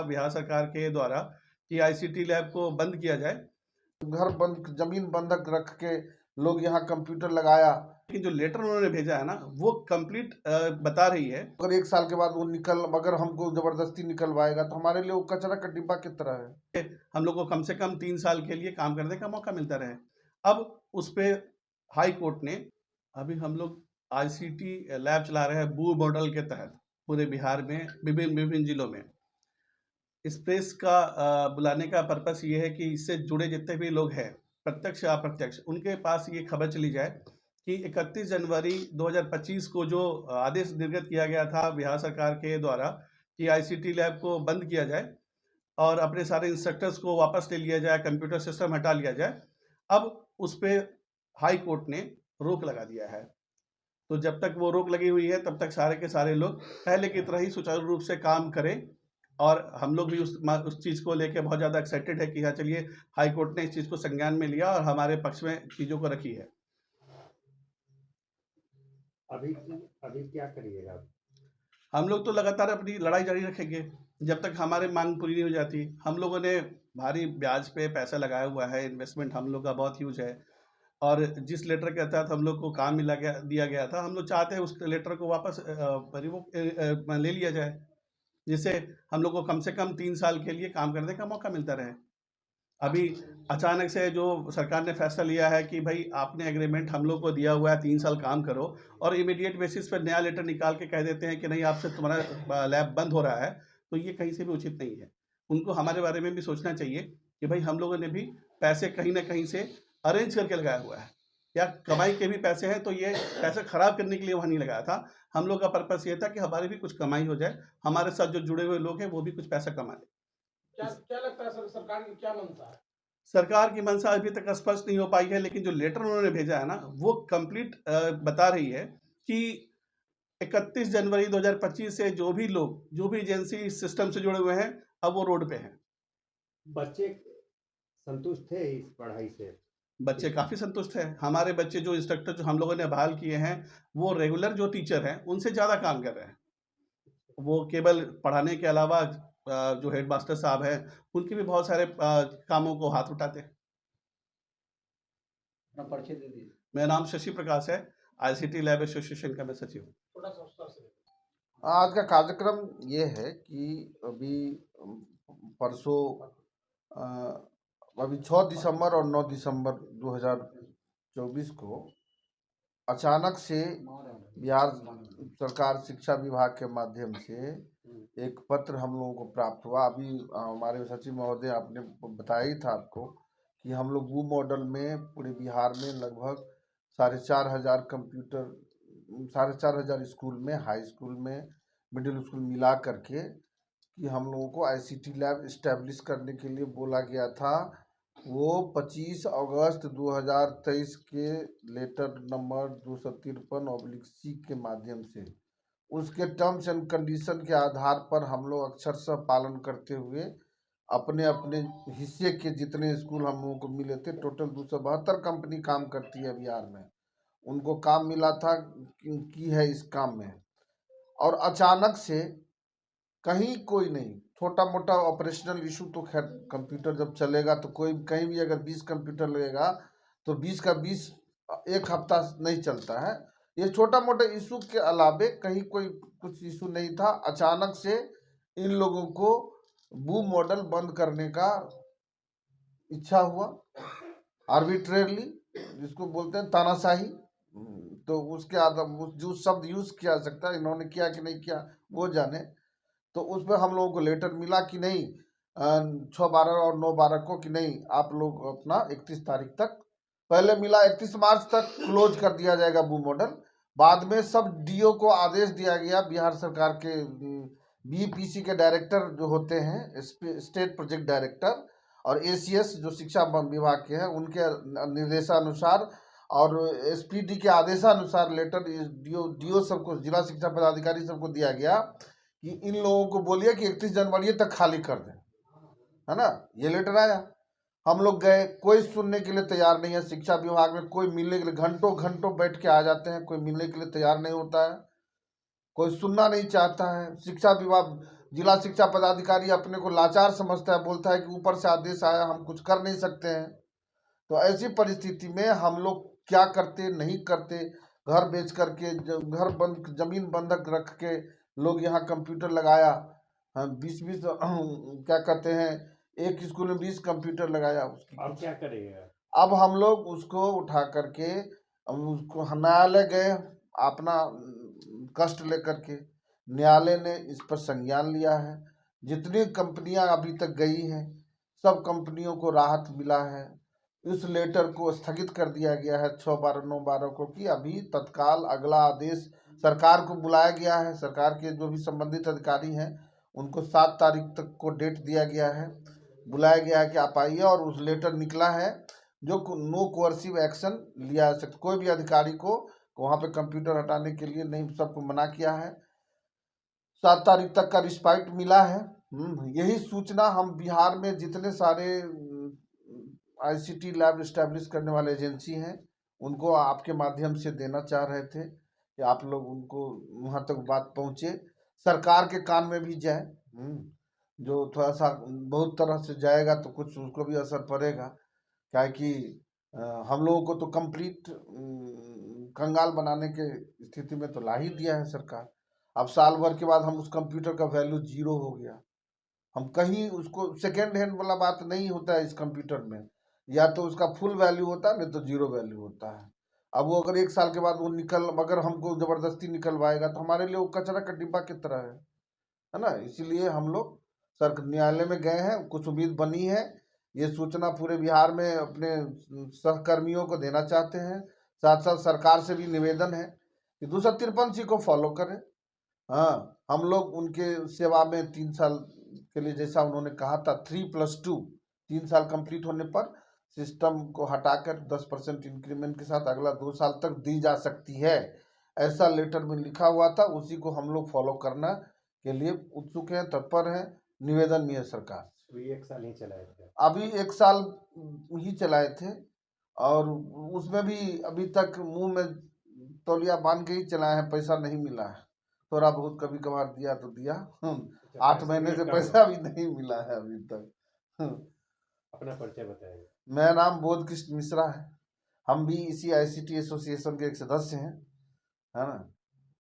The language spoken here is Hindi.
बिहार सरकार के द्वारा कि आईसीटी लैब को बंद किया जाए। घर बंद, जमीन बंधक रख के लोग यहाँ कंप्यूटर लगाया। लेकिन जो लेटर उन्होंने भेजा है ना, वो कंप्लीट बता रही है। अगर 1 साल के बाद वो अगर हमको जबरदस्ती निकलवाएगा तो हमारे लिए वो कचरा का डिब्बा की तरह है। हम लोग को कम से कम 3 साल के लिए काम करने का मौका मिलता रहे। अब उस पे हाई कोर्ट ने, अभी हम लोग आईसीटी लैब चला रहे हैं बू मॉडल के तहत पूरे बिहार में विभिन्न जिलों में। इस प्रेस का बुलाने का पर्पस ये है कि इससे जुड़े जितने भी लोग हैं, प्रत्यक्ष या अप्रत्यक्ष, उनके पास ये खबर चली जाए कि 31 जनवरी 2025 को जो आदेश निर्गत किया गया था बिहार सरकार के द्वारा कि आईसीटी लैब को बंद किया जाए और अपने सारे इंस्ट्रक्टर्स को वापस ले लिया जाए, कंप्यूटर सिस्टम हटा लिया जाए। अब उस पे हाई कोर्ट ने रोक लगा दिया है। तो जब तक वो रोक लगी हुई है तब तक सारे के सारे लोग पहले की तरह ही सुचारू रूप से काम करें। और हम लोग भी उस चीज़ को लेके बहुत ज़्यादा एक्साइटेड है कि हाँ चलिए, हाई कोर्ट ने इस चीज़ को संज्ञान में लिया और हमारे पक्ष में चीज़ों को रखी है। अभी क्या करिएगा? हम लोग तो लगातार अपनी लड़ाई जारी रखेंगे जब तक हमारी मांग पूरी नहीं हो जाती। हम लोगों ने भारी ब्याज पे पैसा लगाया हुआ है, इन्वेस्टमेंट हम लोग का बहुत ह्यूज है। और जिस लेटर के तहत हम लोग को काम दिया गया था, हम लोग चाहते हैं उस लेटर को वापस ले लिया जाए, जिससे हम लोग को कम से कम 3 साल के लिए काम करने का मौका मिलता रहे। अभी अचानक से जो सरकार ने फैसला लिया है कि भाई आपने एग्रीमेंट हम लोग को दिया हुआ है 3 साल काम करो, और इमीडिएट बेसिस पर नया लेटर निकाल के कह देते हैं कि नहीं, आपसे तुम्हारा लैब बंद हो रहा है, तो ये कहीं से भी उचित नहीं है। उनको हमारे बारे में भी सोचना चाहिए कि भाई हम लोगों ने भी पैसे कहीं ना कहीं से अरेंज करके लगाया हुआ है, या कमाई के भी पैसे हैं, तो ये पैसे खराब करने के लिए वहाँ नहीं लगाया था। हम लोग का पर्पस ये था कि हमारी भी कुछ कमाई हो जाए, हमारे साथ जो जुड़े हुए लोग हैं वो भी कुछ पैसा कमा लें। क्या लगता है सर, सरकार की क्या मंशा है? सरकार की मंशा अभी तक स्पष्ट नहीं हो पाई है, लेकिन जो लेटर उन्होंने भेजा है ना, वो कंप्लीट बता रही है कि 31 जनवरी 2025 से जो भी लोग, जो भी एजेंसी इस सिस्टम से जुड़े हुए हैं, अब वो रोड पे हैं। बच्चे संतुष्ट थे इस पढ़ाई से? बच्चे काफ़ी संतुष्ट हैं। हमारे बच्चे, जो इंस्ट्रक्टर जो हम लोगों ने बहाल किए हैं, वो रेगुलर जो टीचर हैं उनसे ज़्यादा काम कर रहे हैं। वो केवल पढ़ाने के अलावा जो हेडमास्टर साहब हैं, उनके भी बहुत सारे कामों को हाथ उठाते हैं। परिचय दे दीजिए। मेरा नाम शशि प्रकाश है, आईसीटी लैब एसोसिएशन का मैं सचिव हूँ। थोड़ा सा विस्तार से। आज का कार्यक्रम ये है कि अभी परसों अभी 6 दिसंबर और 9 दिसंबर 2024 को अचानक से बिहार सरकार शिक्षा विभाग के माध्यम से एक पत्र हम लोगों को प्राप्त हुआ। अभी हमारे सचिव महोदय आपने बताया ही था आपको कि हम लोग वो मॉडल में पूरे बिहार में लगभग 4,500 कंप्यूटर, 4,500 स्कूल में, हाई स्कूल में, मिडिल स्कूल मिला करके कि हम लोगों को आईसीटी लैब इस्टेब्लिश करने के लिए बोला गया था। वो 25 अगस्त 2023 के लेटर नंबर 253/C के माध्यम से उसके टर्म्स एंड कंडीशन के आधार पर हम लोग अक्षरशः पालन करते हुए अपने अपने हिस्से के जितने स्कूल हम लोगों को मिले थे, टोटल 272 कंपनी काम करती है बिहार में, उनको काम मिला था की है इस काम में। और अचानक से कहीं कोई नहीं, छोटा मोटा ऑपरेशनल इशू तो खैर, कंप्यूटर जब चलेगा तो कोई कहीं भी अगर 20 कंप्यूटर लगेगा तो 20 का 20 एक हफ्ता नहीं चलता है। ये छोटा मोटा इशू के अलावे कहीं कोई कुछ इशू नहीं था। अचानक से इन लोगों को बू मॉडल बंद करने का इच्छा हुआ, आर्बिट्रेरली, जिसको बोलते हैं तानाशाही। तो उसके आधार जो शब्द यूज किया सकता है, इन्होंने किया कि नहीं किया वो जाने। तो उस पर हम लोगों को लेटर मिला कि नहीं 6/12 और 9/12 को कि नहीं, आप लोग अपना 31 तारीख तक, पहले मिला 31 मार्च तक क्लोज कर दिया जाएगा बू मॉडल। बाद में सब डीओ को आदेश दिया गया, बिहार सरकार के बीपीसी के डायरेक्टर जो होते हैं, स्टेट प्रोजेक्ट डायरेक्टर, और एसीएस जो शिक्षा विभाग के हैं, उनके निर्देशानुसार और एसपीडी के आदेशानुसार लेटर डीओ सबको, जिला शिक्षा पदाधिकारी सबको दिया गया कि इन लोगों को बोलिए कि 31 जनवरी तक खाली कर दें, है ना। ये लेटर आया, हम लोग गए, कोई सुनने के लिए तैयार नहीं है। शिक्षा विभाग में कोई मिलने के लिए घंटों घंटों बैठ के आ जाते हैं, कोई मिलने के लिए तैयार नहीं होता है, कोई सुनना नहीं चाहता है। शिक्षा विभाग जिला शिक्षा पदाधिकारी अपने को लाचार समझता है, बोलता है कि ऊपर से आदेश आया, हम कुछ कर नहीं सकते हैं। तो ऐसी परिस्थिति में हम लोग क्या करते नहीं करते, घर बेच करके घर बंद, जमीन बंधक रख के लोग यहाँ कंप्यूटर लगाया। हाँ, 20-20 क्या कहते हैं, एक स्कूल में 20 कंप्यूटर लगाया। उसकी अब क्या करेगा? अब हम लोग उसको उठा करके उसको न्यायालय गए, अपना कष्ट लेकर के। न्यायालय ने इस पर संज्ञान लिया है। जितनी कंपनियां अभी तक गई हैं, सब कंपनियों को राहत मिला है। इस लेटर को स्थगित कर दिया गया है 6/12/9/12 को, कि अभी तत्काल अगला आदेश सरकार को बुलाया गया है। सरकार के जो भी संबंधित अधिकारी हैं उनको 7 तारीख तक को डेट दिया गया है, बुलाया गया है कि आप आइए। और उस लेटर निकला है जो नो कोअर्सिव एक्शन लिया जा सकता, कोई भी अधिकारी को वहाँ पे कंप्यूटर हटाने के लिए नहीं, सबको मना किया है। 7 तारीख तक का रिस्पाइट मिला है। यही सूचना हम बिहार में जितने सारे आईसीटी लैब इस्टेब्लिश करने वाले एजेंसी हैं उनको आपके माध्यम से देना चाह रहे थे कि आप लोग उनको वहाँ तक बात पहुँचे, सरकार के कान में भी जाए। जो थोड़ा सा बहुत तरह से जाएगा तो कुछ उसको भी असर पड़ेगा, क्या कि हम लोगों को तो कंप्लीट कंगाल बनाने के स्थिति में तो ला ही दिया है सरकार। अब साल भर के बाद हम उस कंप्यूटर का वैल्यू 0 हो गया। हम कहीं उसको सेकेंड हैंड वाला बात नहीं होता है इस कंप्यूटर में, या तो उसका फुल वैल्यू होता है, नहीं तो 0 वैल्यू होता है। अब वो अगर 1 साल के बाद वो अगर हमको ज़बरदस्ती निकलवाएगा तो हमारे लिए वो कचरा का डिब्बा की तरह है ना। इसीलिए हम लोग न्यायालय में गए हैं, कुछ उम्मीद बनी है। ये सूचना पूरे बिहार में अपने सहकर्मियों को देना चाहते हैं। साथ साथ सरकार से भी निवेदन है कि 253 को फॉलो करें। हाँ, हम लोग उनके सेवा में 3 साल के लिए, जैसा उन्होंने कहा था 3+2, 3 साल कंप्लीट होने पर सिस्टम को हटाकर 10% इंक्रीमेंट के साथ अगला 2 साल तक दी जा सकती है, ऐसा लेटर में लिखा हुआ था। उसी को हम लोग फॉलो करना के लिए उत्सुक हैं, तत्पर हैं। निवेदन में है सरकार। अभी 1 साल ही चलाए थे। अभी 1 साल ही चलाए थे, और उसमें भी अभी तक मुंह में तौलिया बांध के ही चलाए हैं, पैसा नहीं मिला है। थोड़ा बहुत कभी कभार दिया तो दिया। 8 महीने से पैसा भी नहीं मिला है अभी तक। अपना परिचय बताएंगे। मेरा नाम बोध कृष्ण मिश्रा है। हम भी इसी आईसीटी एसोसिएशन के एक सदस्य हैं, है ना।